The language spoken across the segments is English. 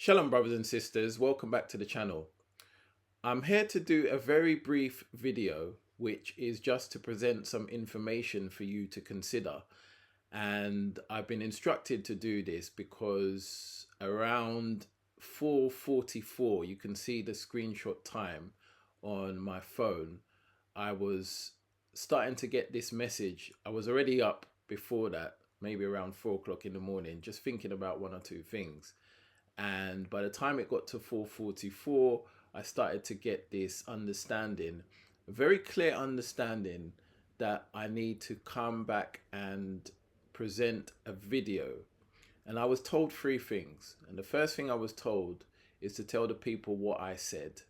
Shalom, brothers and sisters. Welcome back to the channel. I'm here to do a very brief video, which is just to present some information for you to consider. And I've been instructed to do this because around 4:44, you can see the screenshot time on my phone. I was starting to get this message. I was already up before that, maybe around 4 o'clock in the morning, just thinking about one or two things. And by the time it got to 4:44, I started to get this understanding, a very clear understanding, that I need to come back and present a video. And I was told three things. And the first thing I was told is to tell the people what I said,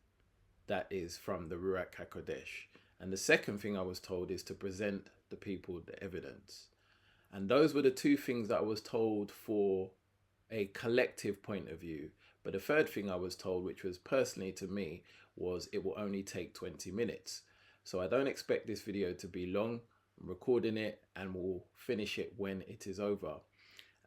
that is from the Ruach HaKodesh. And the second thing I was told is to present the people the evidence. And those were the two things that I was told for a collective point of view. But the third thing I was told, which was personally to me, was it will only take 20 minutes. So I don't expect this video to be long. I'm recording it and we'll finish it when it is over.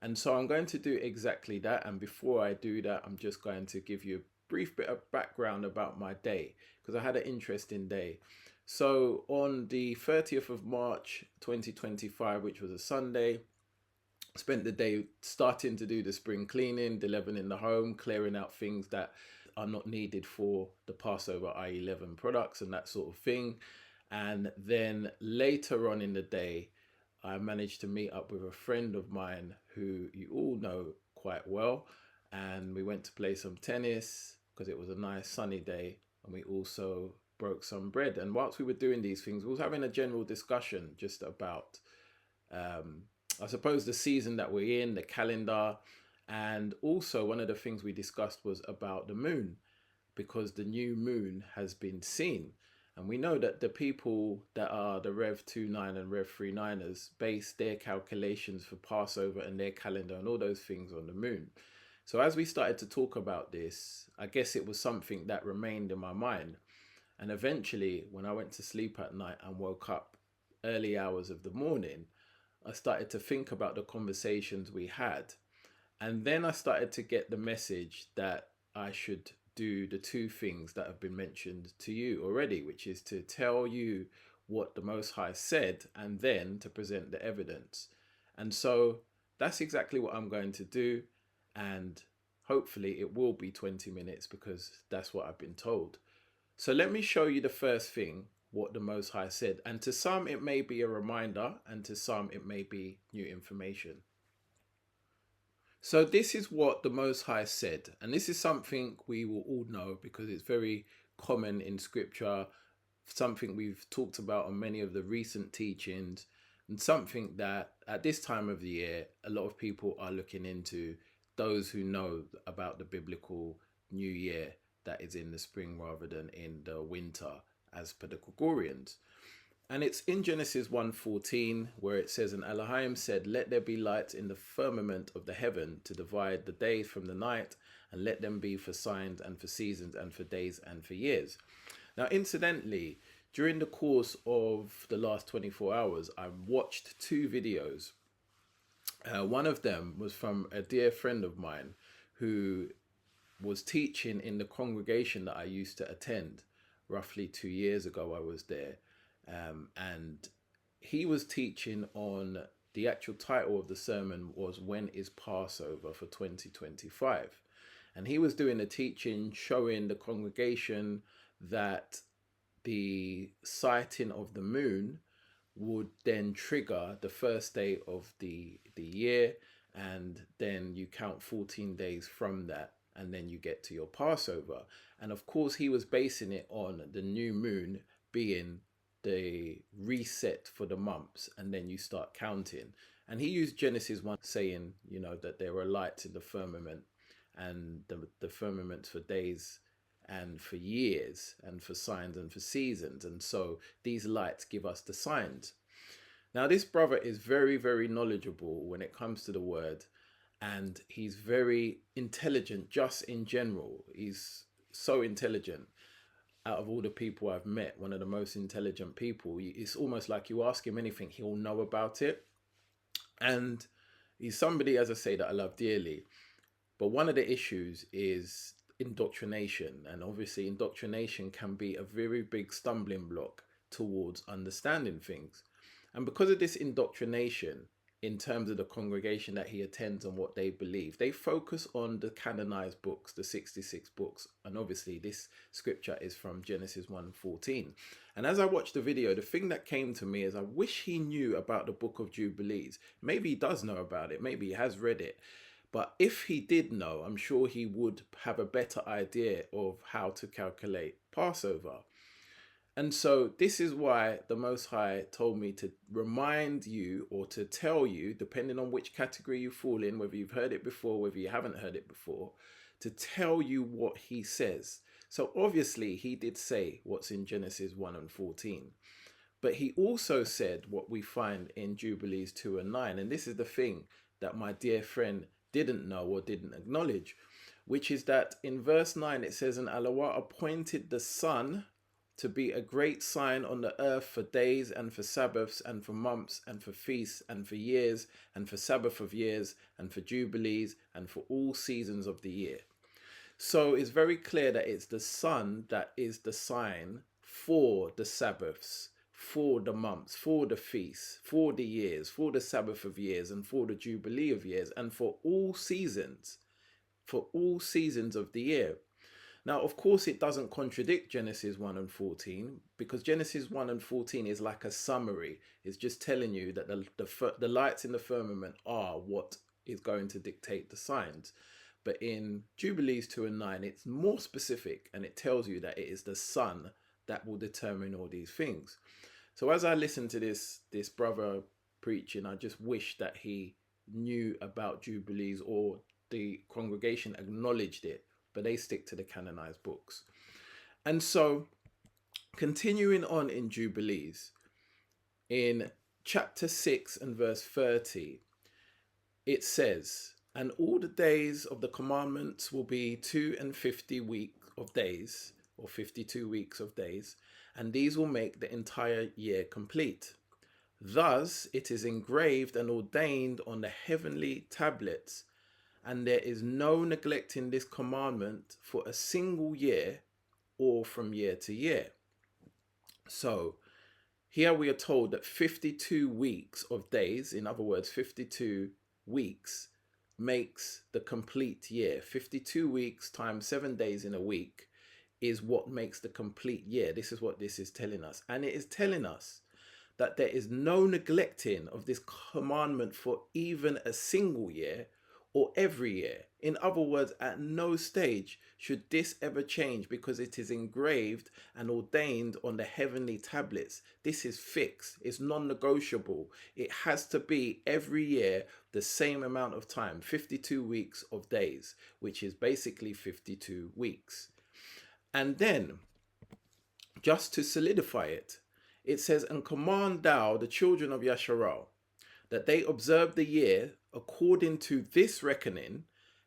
And so I'm going to do exactly that. And before I do that, I'm just going to give you a brief bit of background about my day, because I had an interesting day. So on the 30th of March 2025, which was a Sunday, spent the day starting to do the spring cleaning, leavening the home, clearing out things that are not needed for the Passover, i.e. leaven products and that sort of thing. And then later on in the day, I managed to meet up with a friend of mine who you all know quite well. And we went to play some tennis because it was a nice sunny day. And we also broke some bread. And whilst we were doing these things, we was having a general discussion just about I suppose the season that we're in, the calendar, and also one of the things we discussed was about the moon, because the new moon has been seen. And we know that the people that are the Rev 29 and Rev 39ers base their calculations for Passover and their calendar and all those things on the moon. So as we started to talk about this, I guess it was something that remained in my mind. And eventually, when I went to sleep at night and woke up early hours of the morning, I started to think about the conversations we had. And then I started to get the message that I should do the two things that have been mentioned to you already, which is to tell you what the Most High said and then to present the evidence. And so that's exactly what I'm going to do. And hopefully it will be 20 minutes because that's what I've been told. So let me show you the first thing, what the Most High said. And to some, it may be a reminder, and to some, it may be new information. So this is what the Most High said. And this is something we will all know because it's very common in Scripture, something we've talked about on many of the recent teachings, and something that at this time of the year, a lot of people are looking into, those who know about the biblical new year that is in the spring rather than in the winter, as per the Gregorians. And it's in Genesis 1:14 where it says, and Elohim said, let there be lights in the firmament of the heaven to divide the day from the night, and let them be for signs and for seasons and for days and for years. Now, incidentally, during the course of the last 24 hours, I watched two videos. One of them was from a dear friend of mine who was teaching in the congregation that I used to attend. Roughly 2 years ago, I was there. And he was teaching on, the actual title of the sermon was When is Passover for 2025? And he was doing a teaching showing the congregation that the sighting of the moon would then trigger the first day of the year. And then you count 14 days from that. And then you get to your Passover. And of course, he was basing it on the new moon being the reset for the months. And then you start counting. And he used Genesis 1 saying, you know, that there were lights in the firmament, and the firmaments for days and for years and for signs and for seasons. And so these lights give us the signs. Now, this brother is very, very knowledgeable when it comes to the word. And he's very intelligent just in general. He's so intelligent. Out of all the people I've met, one of the most intelligent people. It's almost like you ask him anything, he'll know about it. And he's somebody, as I say, that I love dearly. But one of the issues is indoctrination. And obviously, indoctrination can be a very big stumbling block towards understanding things. And because of this indoctrination, in terms of the congregation that he attends and what they believe, they focus on the canonized books, the 66 books. And obviously, this scripture is from Genesis 1:14. And as I watched the video, the thing that came to me is I wish he knew about the book of Jubilees. Maybe he does know about it, maybe he has read it. But if he did know, I'm sure he would have a better idea of how to calculate Passover. And so this is why the Most High told me to remind you, or to tell you, depending on which category you fall in, whether you've heard it before, whether you haven't heard it before, to tell you what he says. So obviously he did say what's in Genesis 1:14. But he also said what we find in Jubilees 2:9. And this is the thing that my dear friend didn't know or didn't acknowledge, which is that in verse 9 it says, and Allah appointed the sun to be a great sign on the earth for days and for Sabbaths and for months and for feasts and for years and for Sabbath of years and for jubilees and for all seasons of the year. So it's very clear that it's the sun that is the sign for the Sabbaths, for the months, for the feasts, for the years, for the Sabbath of years and for the Jubilee of years and for all seasons of the year. Now, of course, it doesn't contradict Genesis 1:14, because Genesis 1:14 is like a summary. It's just telling you that the lights in the firmament are what is going to dictate the signs. But in Jubilees 2:9, it's more specific, and it tells you that it is the sun that will determine all these things. So as I listen to this brother preaching, I just wish that he knew about Jubilees, or the congregation acknowledged it, but they stick to the canonized books. And so continuing on in Jubilees, in chapter 6 and verse 30, it says, and all the days of the commandments will be 52 weeks of days, or 52 weeks of days, and these will make the entire year complete. Thus it is engraved and ordained on the heavenly tablets, and there is no neglecting this commandment for a single year or from year to year. So here we are told that 52 weeks of days, in other words, 52 weeks, makes the complete year. 52 weeks times 7 days in a week is what makes the complete year. This is what this is telling us. And it is telling us that there is no neglecting of this commandment for even a single year or every year. In other words, at no stage should this ever change, because it is engraved and ordained on the heavenly tablets. This is fixed. It's non-negotiable. It has to be every year the same amount of time, 52 weeks of days, which is basically 52 weeks. And then, just to solidify it, it says, and command thou the children of Yasharal that they observe the year according to this reckoning,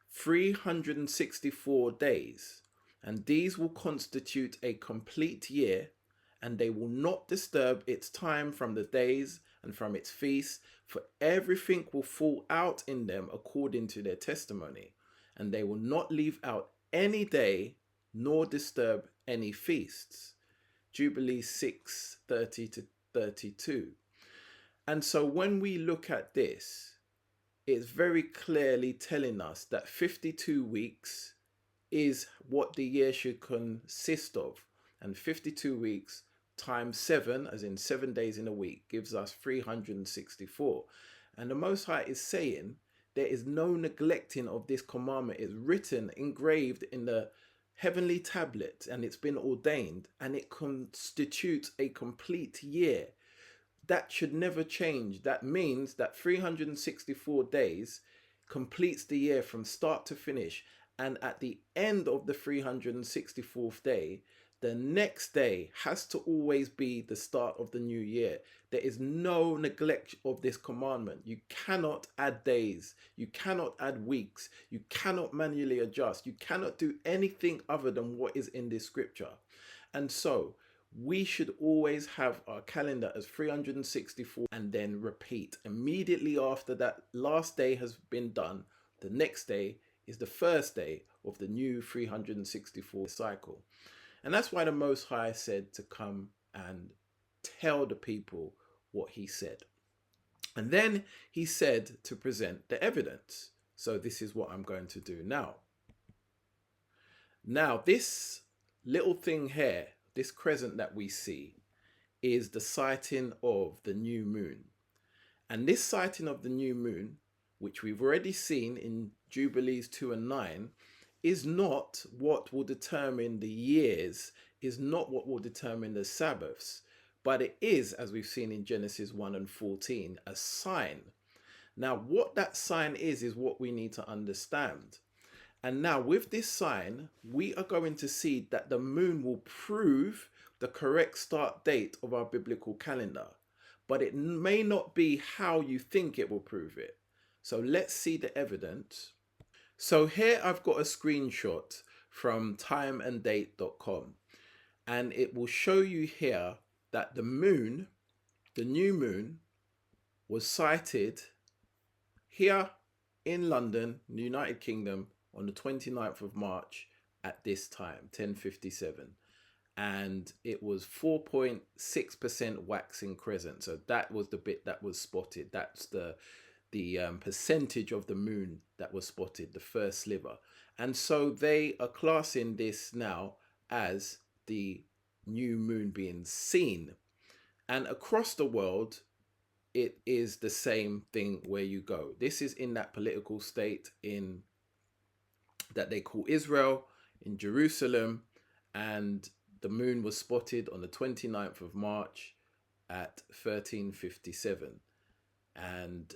364 days, and these will constitute a complete year, and they will not disturb its time from the days and from its feasts, for everything will fall out in them according to their testimony, and they will not leave out any day nor disturb any feasts. Jubilee 6:30 to 32. And so when we look at this, it's very clearly telling us that 52 weeks is what the year should consist of. And 52 weeks times 7, as in 7 days in a week, gives us 364. And the Most High is saying there is no neglecting of this commandment. It's written, engraved in the heavenly tablet, and it's been ordained, and it constitutes a complete year. That should never change. That means that 364 days completes the year from start to finish. And at the end of the 364th day, the next day has to always be the start of the new year. There is no neglect of this commandment. You cannot add days. You cannot add weeks. You cannot manually adjust. You cannot do anything other than what is in this scripture. And so we should always have our calendar as 364 and then repeat. Immediately after that last day has been done, the next day is the first day of the new 364 cycle. And that's why the Most High said to come and tell the people what he said. And then he said to present the evidence. So this is what I'm going to do now. Now, this little thing here, this crescent that we see, is the sighting of the new moon. And this sighting of the new moon, which we've already seen in Jubilees 2 and 9, is not what will determine the years, is not what will determine the Sabbaths, but it is, as we've seen in Genesis 1 and 14, a sign. Now, what that sign is what we need to understand. And now with this sign, we are going to see that the moon will prove the correct start date of our biblical calendar, but it may not be how you think it will prove it. So let's see the evidence. So here I've got a screenshot from timeanddate.com, and it will show you here that the moon, the new moon, was sighted here in London, the United Kingdom, on the 29th of March at this time, 10:57. And it was 4.6% waxing crescent. So that was the bit that was spotted. That's the percentage of the moon that was spotted, the first sliver. And so they are classing this now as the new moon being seen. And across the world, it is the same thing where you go. This is in that political state in that they call Israel, in Jerusalem, and the moon was spotted on the 29th of March at 13:57. And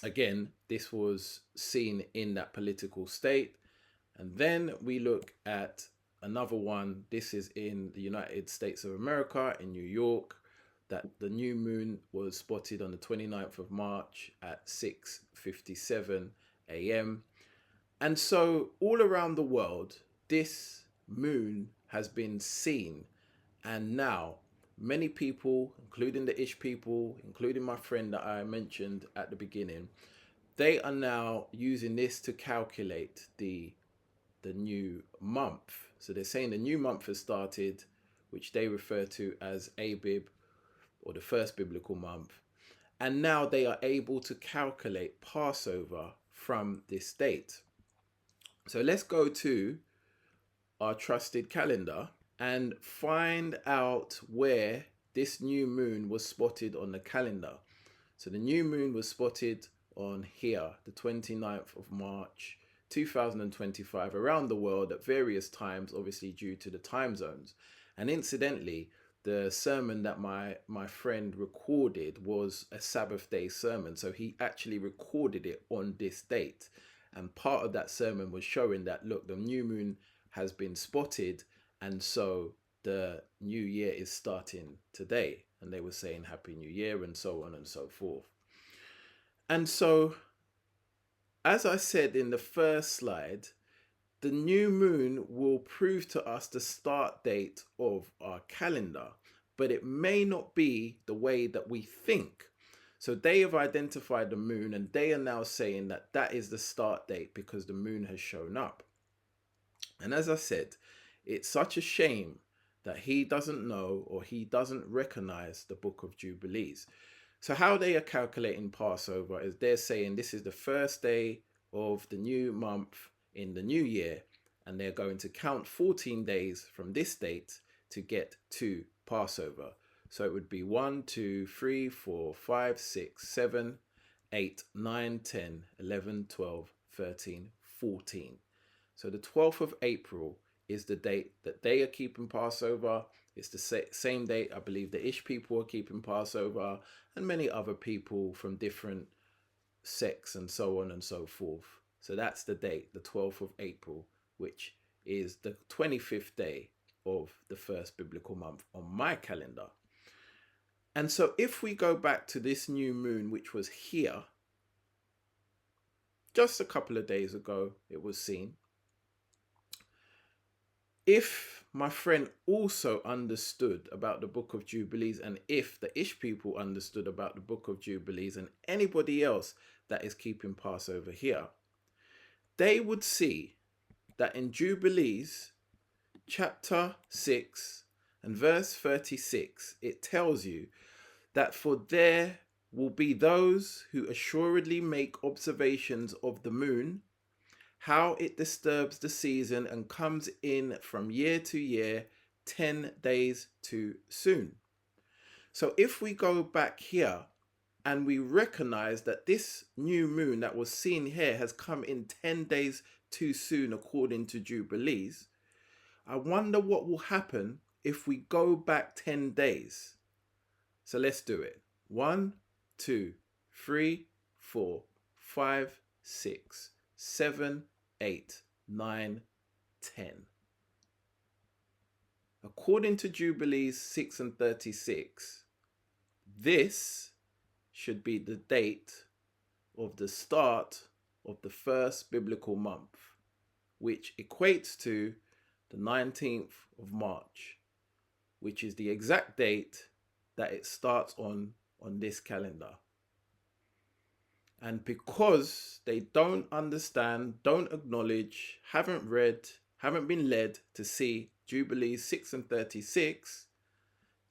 again, this was seen in that political state. And then we look at another one. This is in the United States of America, in New York, that the new moon was spotted on the 29th of March at 6:57 a.m. And so all around the world, this moon has been seen. And now many people, including the Ish people, including my friend that I mentioned at the beginning, they are now using this to calculate the new month. So they're saying the new month has started, which they refer to as Abib, or the first biblical month. And now they are able to calculate Passover from this date. So let's go to our trusted calendar and find out where this new moon was spotted on the calendar. So the new moon was spotted on here, the 29th of March, 2025, around the world at various times, obviously due to the time zones. And incidentally, the sermon that my friend recorded was a Sabbath day sermon. So he actually recorded it on this date. And part of that sermon was showing that, look, the new moon has been spotted, and so the new year is starting today. And they were saying Happy New Year and so on and so forth. And so, as I said in the first slide, the new moon will prove to us the start date of our calendar, but it may not be the way that we think. So they have identified the moon, and they are now saying that that is the start date because the moon has shown up. And as I said, it's such a shame that he doesn't know, or he doesn't recognize the book of Jubilees. So how they are calculating Passover is they're saying this is the first day of the new month in the new year, and they're going to count 14 days from this date to get to Passover. So it would be 1, 2, 3, 4, 5, 6, 7, 8, 9, 10, 11, 12, 13, 14. So the 12th of April is the date that they are keeping Passover. It's the same date I believe the Ish people are keeping Passover, and many other people from different sects and so on and so forth. So that's the date, the 12th of April, which is the 25th day of the first biblical month on my calendar. And so if we go back to this new moon, which was here, just a couple of days ago, it was seen. If my friend also understood about the book of Jubilees, and if the Ish people understood about the book of Jubilees, and anybody else that is keeping Passover here, they would see that in Jubilees chapter 6 and verse 36, it tells you that for there will be those who assuredly make observations of the moon, how it disturbs the season and comes in from year to year 10 days too soon. So if we go back here and we recognize that this new moon that was seen here has come in 10 days too soon according to Jubilees, I wonder what will happen if we go back 10 days. So let's do it. 1, 2, 3, 4, 5, 6, 7, 8, 9, 10. According to Jubilees 6 and 36, this should be the date of the start of the first biblical month, which equates to the 19th of March, which is the exact date that it starts on this calendar. And because they don't understand, don't acknowledge, haven't read, haven't been led to see Jubilees 6 and 36,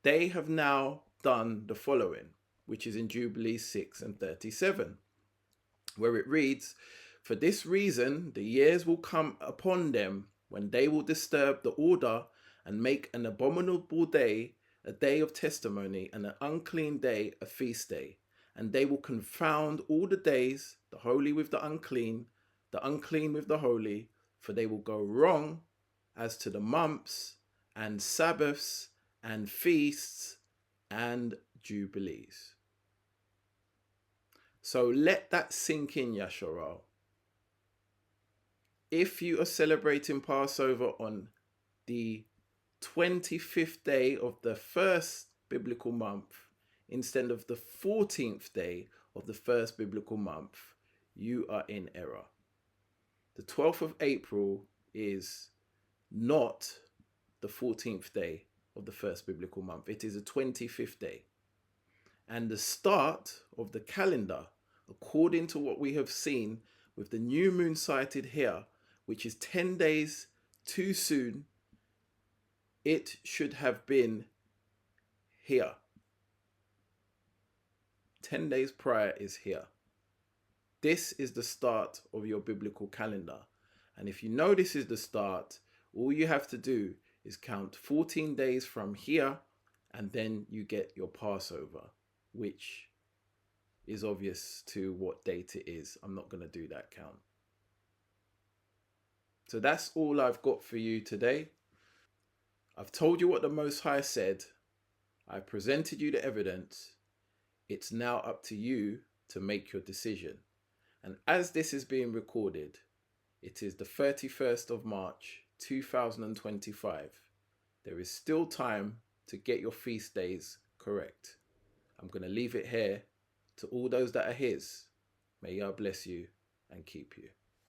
they have now done the following, which is in Jubilees 6 and 37, where it reads, "For this reason the years will come upon them when they will disturb the order and make an abominable day a day of testimony, and an unclean day a feast day. And they will confound all the days, the holy with the unclean with the holy, for they will go wrong as to the months and Sabbaths and feasts and jubilees." So let that sink in, Yasharal. If you are celebrating Passover on the 25th day of the first biblical month instead of the 14th day of the first biblical month, you are in error. The 12th of April is not the 14th day of the first biblical month. It is the 25th day. And the start of the calendar, according to what we have seen with the new moon sighted here, which is 10 days too soon, it should have been here. 10 days prior is here. This is the start of your biblical calendar. And if you know this is the start, all you have to do is count 14 days from here, and then you get your Passover, which is obvious to what date it is. I'm not going to do that count. So that's all I've got for you today. I've told you what the Most High said. I presented you the evidence. It's now up to you to make your decision. And as this is being recorded, it is the 31st of March, 2025. There is still time to get your feast days correct. I'm going to leave it here. To all those that are his, may Yah bless you and keep you.